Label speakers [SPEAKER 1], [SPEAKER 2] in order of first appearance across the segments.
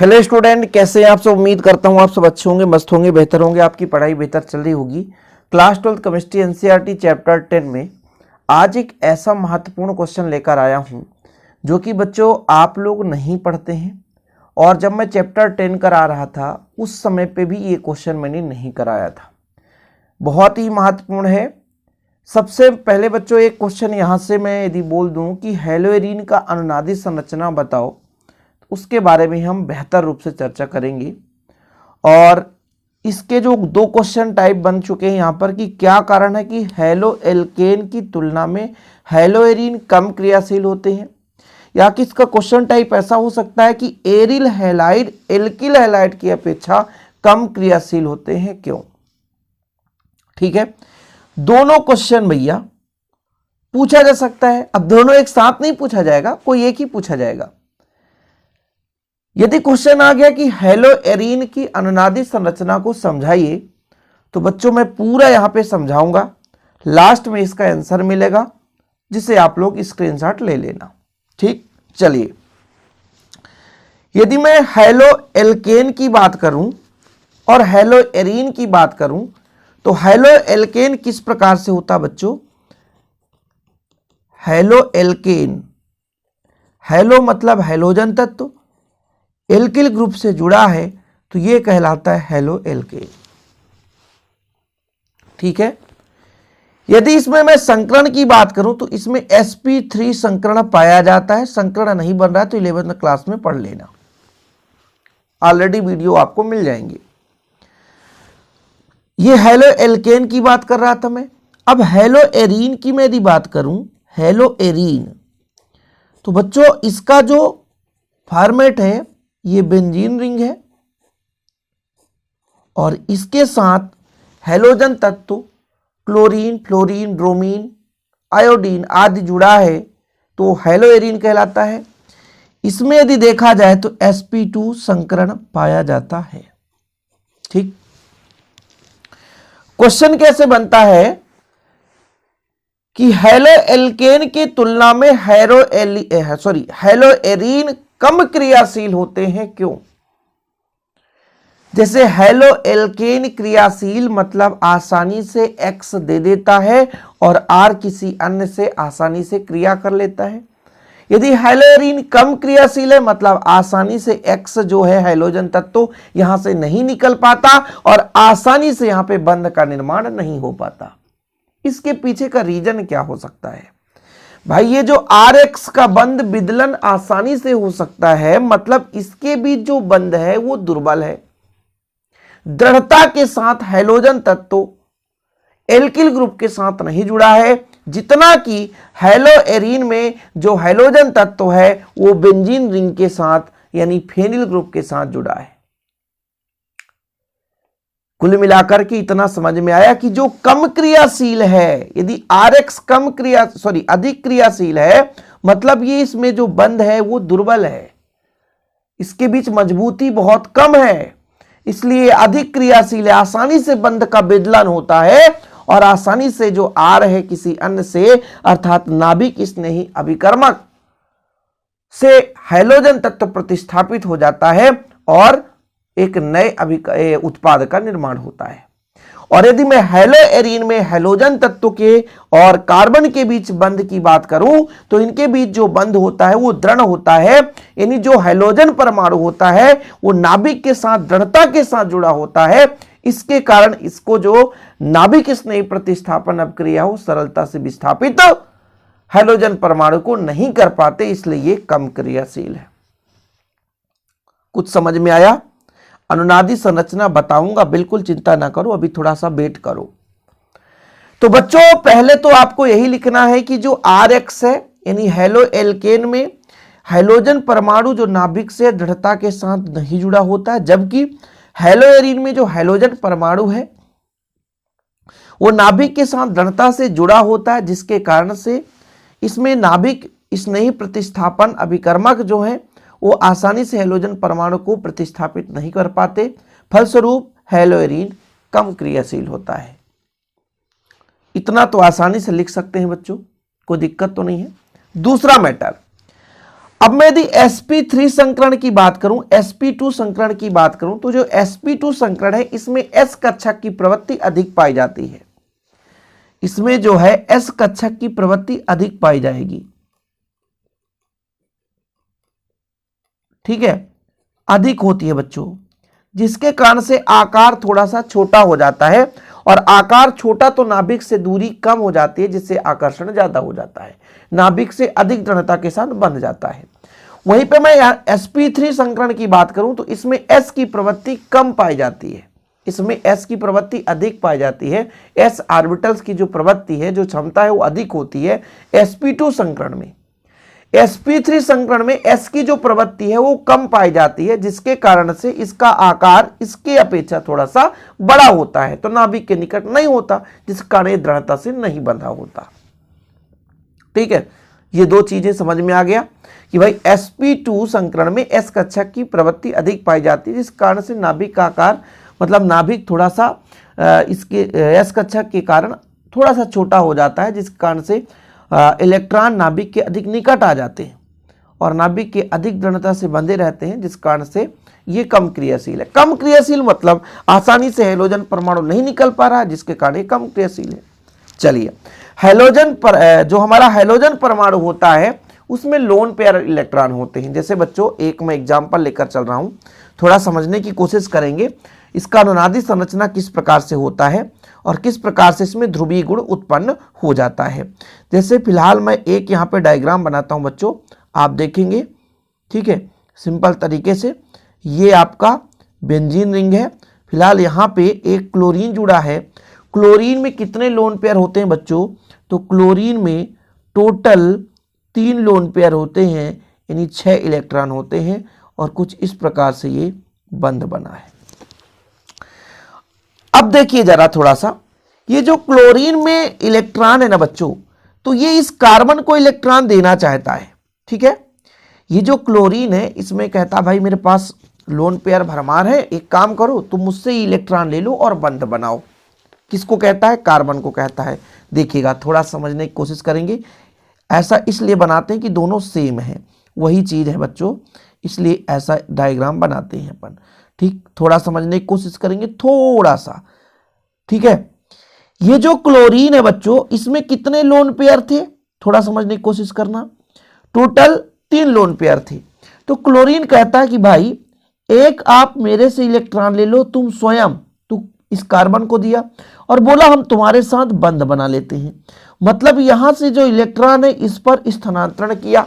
[SPEAKER 1] Hello student, कैसे हैं आप सब। उम्मीद करता हूं आप सब अच्छे होंगे, मस्त होंगे, बेहतर होंगे, आपकी पढ़ाई बेहतर चल रही होगी। क्लास 12 केमिस्ट्री एनसीईआरटी चैप्टर 10 में आज एक ऐसा महत्वपूर्ण क्वेश्चन लेकर आया हूं जो कि बच्चों आप लोग नहीं पढ़ते हैं। और जब मैं चैप्टर 10 करा रहा था उस समय पे भी ये क्वेश्चन मैंने नहीं कराया था। बहुत ही महत्वपूर्ण है। सबसे पहले बच्चों एक क्वेश्चन यहाँ से मैं यदि बोल दूँ कि हेलोएरीन का अनुनादी संरचना बताओ, उसके बारे में हम बेहतर रूप से चर्चा करेंगे। और इसके जो दो क्वेश्चन टाइप बन चुके हैं यहाँ पर कि क्या कारण है कि हेलो एल्केन की तुलना में हेलोएरीन कम क्रियाशील होते हैं, या कि इसका क्वेश्चन टाइप ऐसा हो सकता है कि एरिल हैलाइड एल्किल हैलाइड की अपेक्षा कम क्रियाशील होते हैं, क्यों। ठीक है, दोनों क्वेश्चन भैया पूछा जा सकता है। अब दोनों एक साथ नहीं पूछा जाएगा, कोई एक ही पूछा जाएगा। यदि क्वेश्चन आ गया कि हेलोएरीन की अनुनादी संरचना को समझाइए, तो बच्चों मैं पूरा यहां पे समझाऊंगा। लास्ट में इसका आंसर मिलेगा जिसे आप लोग स्क्रीनशॉट ले लेना। ठीक, चलिए। यदि मैं हेलोएल्केन की बात करूं और हेलोएरीन की बात करूं, तो हेलोएल्केन किस प्रकार से होता बच्चों। हेलोएल्केन, हेलो मतलब हेलोजन तत्व, एल्किल ग्रुप से जुड़ा है तो यह कहलाता है हेलोएल्केन। ठीक है, यदि इसमें मैं संकरण की बात करूं तो इसमें sp3 संकरण पाया जाता है। संकरण नहीं बन रहा है तो 11th क्लास में पढ़ लेना, ऑलरेडी वीडियो आपको मिल जाएंगे। यह हेलोएल्केन की बात कर रहा था मैं। अब हेलोएरीन की मैं यदि बात करूं, हेलोएरीन, तो बच्चों इसका जो फॉर्मेट है ये बेंजीन रिंग है और इसके साथ हेलोजन तत्व क्लोरीन, फ्लोरीन, ब्रोमीन, आयोडीन आदि जुड़ा है तो हेलोएरीन कहलाता है। इसमें यदि देखा जाए तो sp2 संकरण पाया जाता है। ठीक, क्वेश्चन कैसे बनता है कि हेलोएल्केन की तुलना में हेलोएरीन कम क्रियाशील होते हैं, क्यों। जैसे हेलोएल्केन क्रियाशील मतलब आसानी से X दे देता है और R किसी अन्य से आसानी से क्रिया कर लेता है। यदि हेलोएरीन कम क्रियाशील है मतलब आसानी से X जो है हेलोजन तत्व यहां से नहीं निकल पाता और आसानी से यहां पे बंध का निर्माण नहीं हो पाता। इसके पीछे का रीजन क्या हो सकता है भाई। ये जो RX का बंध विदलन आसानी से हो सकता है मतलब इसके बीच जो बंध है वो दुर्बल है। दृढ़ता के साथ हेलोजन तत्व एल्किल ग्रुप के साथ नहीं जुड़ा है, जितना कि हेलोएरीन में जो हेलोजन तत्व है वो बेंजीन रिंग के साथ यानी फेनिल ग्रुप के साथ जुड़ा है। कुल मिलाकर के इतना समझ में आया कि जो कम क्रियाशील है, यदि RX अधिक क्रियाशील है मतलब ये इसमें जो बंध है वो दुर्बल है, इसके बीच मजबूती बहुत कम है, इसलिए अधिक क्रियाशील है। आसानी से बंध का विदलन होता है और आसानी से जो R है किसी अन्य से अर्थात नाभिक स्नेही अभिकर्मक से हेलोजन तत्व प्रतिस्थापित हो जाता है और एक नए उत्पाद का निर्माण होता है। और यदि मैं हेलोएरीन में हेलोजन तत्व के और कार्बन के बीच बंध की बात करूं तो इनके बीच जो बंध होता है वो दृढ़ होता है, यानी जो हेलोजन परमाणु होता है वो नाभिक के साथ दृढ़ता के साथ जुड़ा होता है। इसके कारण इसको जो नाभिक स्नेही प्रतिस्थापन अपक्रिया हो सरलता से विस्थापित हेलोजन परमाणु को नहीं कर पाते, इसलिए ये कम क्रियाशील है। कुछ समझ में आया। अनुनादी संरचना बताऊंगा, बिल्कुल चिंता ना करो, अभी थोड़ा सा वेट करो। तो बच्चों पहले तो आपको यही लिखना है कि जो RX है यानी हेलोएल्केन में हेलोजन परमाणु जो नाभिक से दृढ़ता के साथ नहीं जुड़ा होता है, जबकि हेलोएरीन में जो हेलोजन परमाणु है वो नाभिक के साथ दृढ़ता से जुड़ा होता है, जिसके कारण से इसमें नाभिक स्नेही प्रतिस्थापन अभिकर्मक जो है वो आसानी से हेलोजन परमाणु को प्रतिस्थापित नहीं कर पाते। फलस्वरूप हेलोएरीन कम क्रियाशील होता है। इतना तो आसानी से लिख सकते हैं बच्चों, कोई दिक्कत तो नहीं है। दूसरा मैटर, अब मैं यदि sp3 संकरण की बात करूं, sp2 संकरण की बात करूं, तो जो sp2 संकरण है इसमें s कक्षक की प्रवृत्ति अधिक पाई जाती है। इसमें जो है s कक्षक की प्रवृत्ति अधिक पाई जाएगी, ठीक है, अधिक होती है बच्चों, जिसके कारण से आकार थोड़ा सा छोटा हो जाता है, और आकार छोटा तो नाभिक से दूरी कम हो जाती है, जिससे आकर्षण ज्यादा हो जाता है, नाभिक से अधिक दृढ़ता के साथ बंध जाता है। वहीं पे मैं sp3 संकरण की बात करूं तो इसमें s की प्रवृत्ति कम पाई जाती है, इसमें s की प्रवृत्ति अधिक पाई जाती है। s ऑर्बिटल्स की जो प्रवृत्ति है, जो क्षमता है, वो अधिक होती है sp2 संकरण में। sp3 संकरण में s की जो प्रवृत्ति है वो कम पाई जाती है, जिसके कारण से इसका आकार इसके अपेक्षा थोड़ा सा बड़ा होता है, तो नाभिक के निकट नहीं होता, जिस कारण दृढ़ता से नहीं बंधा होता। ठीक है, ये दो चीजें समझ में आ गया कि भाई sp2 संकरण में s कक्षक की प्रवृत्ति अधिक पाई जाती है, जिस कारण से नाभिक का आकार, मतलब नाभिक थोड़ा सा इसके s कक्षक के कारण थोड़ा सा छोटा हो जाता है, जिस कारण से इलेक्ट्रॉन नाभिक के अधिक निकट आ जाते हैं और नाभिक के अधिक दृढ़ता से बंधे रहते हैं, जिस कारण से ये कम क्रियाशील है। कम क्रियाशील मतलब आसानी से हैलोजन परमाणु नहीं निकल पा रहा है, जिसके कारण ये कम क्रियाशील है। चलिए, हैलोजन पर जो हमारा हैलोजन परमाणु होता है उसमें लोन पेयर इलेक्ट्रॉन होते हैं। जैसे बच्चों, एक मैं एग्जाम्पल लेकर चल रहा हूं, थोड़ा समझने की कोशिश करेंगे इसका अनुनादी संरचना किस प्रकार से होता है और किस प्रकार से इसमें ध्रुवीय गुण उत्पन्न हो जाता है। जैसे फिलहाल मैं एक यहाँ पे डायग्राम बनाता हूँ बच्चों, आप देखेंगे, ठीक है, सिंपल तरीके से। ये आपका बेंजीन रिंग है, फिलहाल यहाँ पे एक क्लोरीन जुड़ा है। क्लोरीन में कितने लोन पेयर होते हैं बच्चों? तो क्लोरीन में टोटल 3 लोन पेयर होते हैं, यानी 6 इलेक्ट्रॉन होते हैं, और कुछ इस प्रकार से ये बंध बना है। अब देखिए जरा थोड़ा सा, ये जो क्लोरीन में इलेक्ट्रॉन है ना बच्चों, तो ये इस कार्बन को इलेक्ट्रॉन देना चाहता है, ठीक है। ये जो क्लोरीन है इसमें कहता भाई मेरे पास लोन पेयर भरमार है, एक काम करो तुम मुझसे इलेक्ट्रॉन ले लो और बंध बनाओ। किसको कहता है? कार्बन को कहता है। देखिएगा, थोड़ा समझने की कोशिश करेंगे। ऐसा इसलिए बनाते हैं कि दोनों सेम है, वही चीज है बच्चों, इसलिए ऐसा डायग्राम बनाते हैं अपन। ठीक, थोड़ा समझने की कोशिश करेंगे, थोड़ा सा, ठीक है। ये जो क्लोरीन है बच्चों, इसमें कितने लोन पेयर थे? थोड़ा समझने की कोशिश करना। टोटल 3 लोन पेयर थे। तो क्लोरीन कहता है कि भाई एक आप मेरे से इलेक्ट्रॉन ले लो, तुम स्वयं, तो इस कार्बन को दिया और बोला हम तुम्हारे साथ बंध बना लेते हैं। मतलब यहां से जो इलेक्ट्रॉन है इस पर स्थानांतरण किया,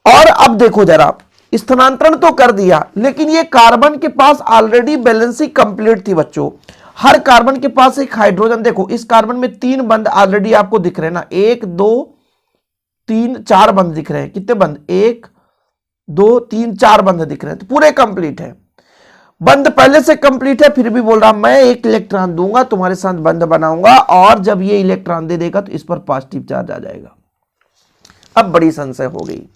[SPEAKER 1] और अब देखो जरा, स्थानांतरण तो कर दिया, लेकिन ये कार्बन के पास ऑलरेडी बैलेंसिंग कंप्लीट थी बच्चों। हर कार्बन के पास एक हाइड्रोजन, देखो इस कार्बन में 3 बंध ऑलरेडी आपको दिख रहे हैं ना, 1 2 3 4 बंध दिख रहे हैं। कितने बंध? 1 2 3 4 बंध दिख रहे हैं, तो पूरे कंप्लीट है। बंध पहले से कंप्लीट है, फिर भी बोल रहा मैं एक इलेक्ट्रॉन दूंगा, तुम्हारे साथ बंध बनाऊंगा, और जब ये इलेक्ट्रॉन दे देगा तो इस पर पॉजिटिव चार्ज आ जाएगा। अब बड़ी संशय हो गई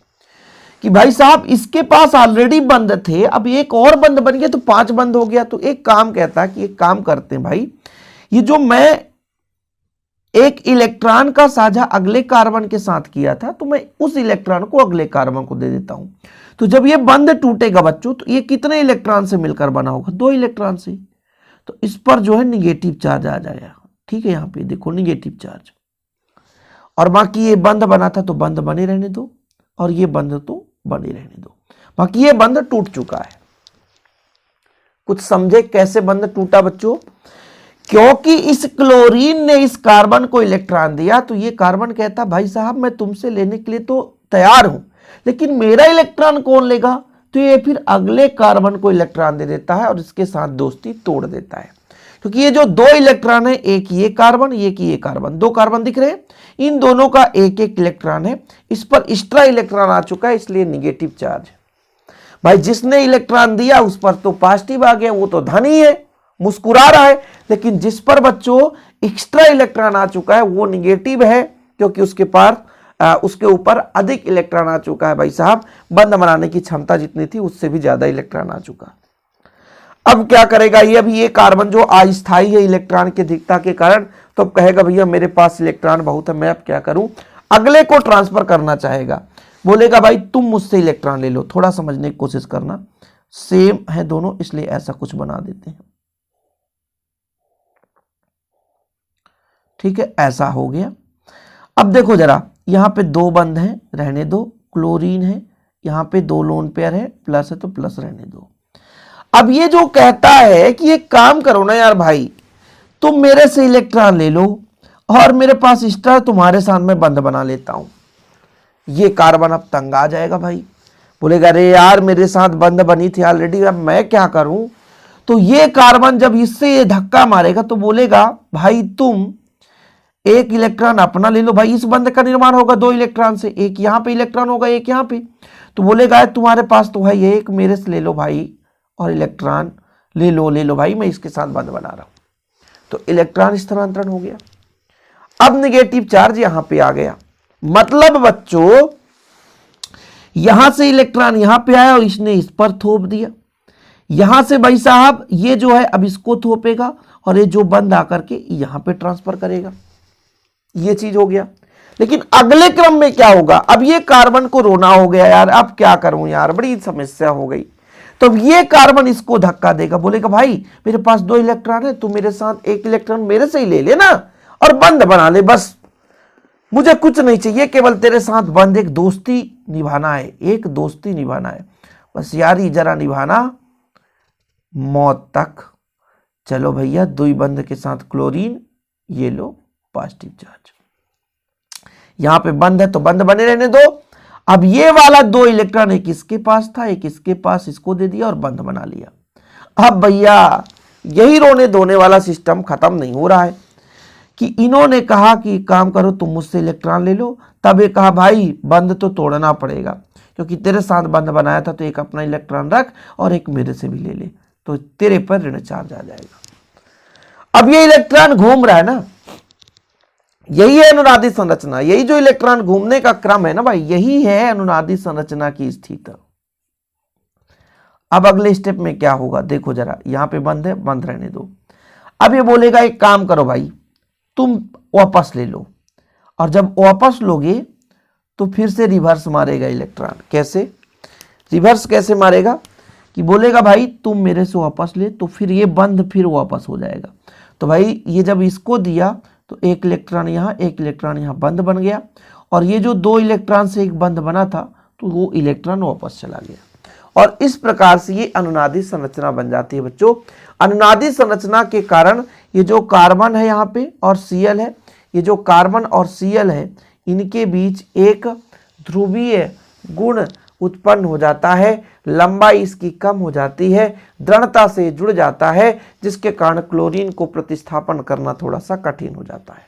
[SPEAKER 1] कि भाई साहब इसके पास ऑलरेडी बंध थे, अब एक और बंध बन गया तो 5 बंध हो गया। तो एक काम कहता है कि एक काम करते हैं भाई, ये जो मैं एक इलेक्ट्रॉन का साझा अगले कार्बन के साथ किया था, तो मैं उस इलेक्ट्रॉन को अगले कार्बन को दे देता हूं। तो जब ये बंध टूटेगा बच्चों, तो ये कितने इलेक्ट्रॉन से मिलकर बना होगा? 2 इलेक्ट्रॉन से। तो इस पर जो है निगेटिव चार्ज आ जाएगा, ठीक है, यहां पे देखो निगेटिव चार्ज। और बाकी ये बंध बना था तो बंध बने रहने दो, और ये बंध तो बने रहने दो। बाकी ये बंध टूट चुका है। कुछ समझे कैसे बंध टूटा बच्चों? क्योंकि इस क्लोरीन ने इस कार्बन को इलेक्ट्रॉन दिया, तो ये कार्बन कहता भाई साहब मैं तुमसे लेने के लिए तो तैयार हूं, लेकिन मेरा इलेक्ट्रॉन कौन लेगा? तो ये फिर अगले कार्बन को इलेक्ट्रॉन दे देता है और इसके साथ दोस्ती तोड़ देता है। क्योंकि ये जो 2 इलेक्ट्रॉन है, एक ये कार्बन, एक ये कार्बन, 2 कार्बन दिख रहे हैं, इन दोनों का एक एक इलेक्ट्रॉन है, इस पर एक्स्ट्रा इलेक्ट्रॉन आ चुका है, इसलिए निगेटिव चार्ज। भाई जिसने इलेक्ट्रॉन दिया उस पर तो पॉजिटिव आ गया, वो तो धन ही है, मुस्कुरा रहा है, लेकिन जिस पर बच्चों एक्स्ट्रा इलेक्ट्रॉन आ चुका है वो निगेटिव है, क्योंकि उसके पास उसके ऊपर अधिक इलेक्ट्रॉन आ चुका है। भाई साहब बंध बनाने की क्षमता जितनी थी उससे भी ज्यादा इलेक्ट्रॉन आ चुका। अब क्या करेगा ये? अभी ये कार्बन जो अस्थायी है इलेक्ट्रॉन की अधिकता के कारण, तो अब कहेगा भैया मेरे पास इलेक्ट्रॉन बहुत है, मैं अब क्या करूं? अगले को ट्रांसफर करना चाहेगा। बोलेगा भाई तुम मुझसे इलेक्ट्रॉन ले लो। थोड़ा समझने की कोशिश करना, सेम है दोनों इसलिए ऐसा कुछ बना देते हैं। ठीक है, ऐसा हो गया। अब देखो जरा, यहां पे दो बंद हैं, रहने दो, क्लोरीन है, यहां पे दो लोन पेयर है, प्लस है तो प्लस रहने दो। अब ये जो कहता है कि एक काम करो ना यार भाई, तुम मेरे से इलेक्ट्रॉन ले लो और मेरे पास एक्स्ट्रा तुम्हारे साथ में बंद बना लेता हूं। ये कार्बन अब तंग आ जाएगा भाई, बोलेगा अरे यार मेरे साथ बंद बनी थी ऑलरेडी, अब मैं क्या करूं। तो ये कार्बन जब इससे ये धक्का मारेगा तो बोलेगा भाई तुम एक इलेक्ट्रॉन अपना ले लो। भाई इस बंध का निर्माण होगा दो इलेक्ट्रॉन से, एक यहां पे इलेक्ट्रॉन होगा एक यहां पे। तो बोलेगा तुम्हारे पास तो भाई एक, मेरे से ले लो भाई और इलेक्ट्रॉन ले लो भाई, मैं इसके साथ बंध बना रहा हूं। तो इलेक्ट्रॉन स्थानांतरण हो गया। अब नेगेटिव चार्ज यहां पे आ गया, मतलब बच्चों यहां से इलेक्ट्रॉन यहां पे आया और इसने इस पर थोप दिया। यहां से भाई साहब ये जो है अब इसको थोपेगा और ये जो बंद आकर के यहां पे ट्रांसफर करेगा। ये चीज हो गया। लेकिन अगले क्रम में क्या होगा, अब ये कार्बन को रोना हो गया यार, अब क्या करूं यार, बड़ी समस्या हो गई। तो ये कार्बन इसको धक्का देगा, बोलेगा भाई मेरे पास दो इलेक्ट्रॉन है, तू मेरे साथ एक इलेक्ट्रॉन मेरे से ही ले लेना और बंद बना ले, बस मुझे कुछ नहीं चाहिए, केवल तेरे साथ बंद एक दोस्ती निभाना है, एक दोस्ती निभाना है, बस यारी जरा निभाना मौत तक। चलो भैया, दुई बंद के साथ क्लोरीन, ये लो पॉजिटिव चार्ज। यहां पे बंद है तो बंद बने रहने दो। अब ये वाला दो इलेक्ट्रॉन एक इसके पास था एक इसके पास, इसको दे दिया और बंद बना लिया। अब भैया यही रोने धोने वाला सिस्टम खत्म नहीं हो रहा है कि इन्होंने कहा कि काम करो तुम मुझसे इलेक्ट्रॉन ले लो, तब ये कहा भाई बंद तो तोड़ना पड़ेगा क्योंकि तेरे साथ बंद बनाया था, तो एक अपना इलेक्ट्रॉन रख और एक मेरे से भी ले ले, तो तेरे पर ऋण चार्ज आ जाएगा। अब ये इलेक्ट्रॉन घूम रहा है ना, यही है अनुनादी संरचना, यही जो इलेक्ट्रॉन घूमने का क्रम है ना भाई, यही है अनुनादी संरचना की स्थिति। अब अगले स्टेप में क्या होगा देखो जरा, यहां पे बंद है, बंद रहने दो। अब ये बोलेगा एक काम करो भाई तुम वापस ले लो, और जब वापस लोगे तो फिर से रिवर्स मारेगा इलेक्ट्रॉन। कैसे रिवर्स कैसे मारेगा कि बोलेगा भाई तुम मेरे से वापस ले, तो फिर ये बंद फिर वापस हो जाएगा। तो भाई ये जब इसको दिया तो एक इलेक्ट्रॉन यहां एक इलेक्ट्रॉन यहां बंद बन गया, और ये जो दो इलेक्ट्रॉन से एक बंद बना था तो वो इलेक्ट्रॉन वापस चला गया, और इस प्रकार से ये अनुनादी संरचना बन जाती है। बच्चों अनुनादी संरचना के कारण ये जो कार्बन है यहाँ पे और Cl है, ये जो कार्बन और Cl है इनके बीच एक ध्रुवीय गुण उत्पन्न हो जाता है, लंबाई इसकी कम हो जाती है, दृढ़ता से जुड़ जाता है, जिसके कारण क्लोरीन को प्रतिस्थापन करना थोड़ा सा कठिन हो जाता है।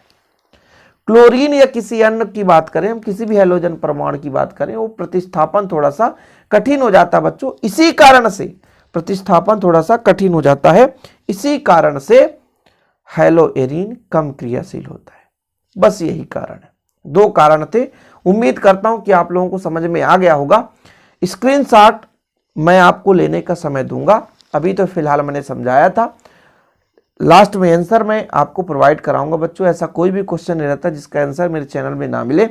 [SPEAKER 1] क्लोरीन या किसी अन्य की बात करें, हम किसी भी हैलोजन परमाणु की बात करें, वो प्रतिस्थापन थोड़ा सा कठिन हो जाता है बच्चों। इसी कारण से प्रतिस्थापन थोड़ा सा कठिन हो जाता है, इसी कारण से हैलोएरीन कम क्रियाशील होता है। बस यही कारण है, दो कारण थे। उम्मीद करता हूं कि आप लोगों को समझ में आ गया होगा। स्क्रीनशॉट मैं आपको लेने का समय दूंगा, अभी तो फिलहाल मैंने समझाया था, लास्ट में आंसर मैं आपको प्रोवाइड कराऊंगा बच्चों। ऐसा कोई भी क्वेश्चन नहीं रहता जिसका आंसर मेरे चैनल में ना मिले,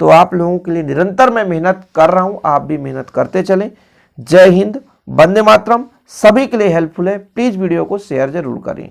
[SPEAKER 1] तो आप लोगों के लिए निरंतर मैं मेहनत कर रहा हूं, आप भी मेहनत करते चलें। जय हिंद, वंदे मातरम। सभी के लिए हेल्पफुल है, प्लीज वीडियो को शेयर जरूर करें।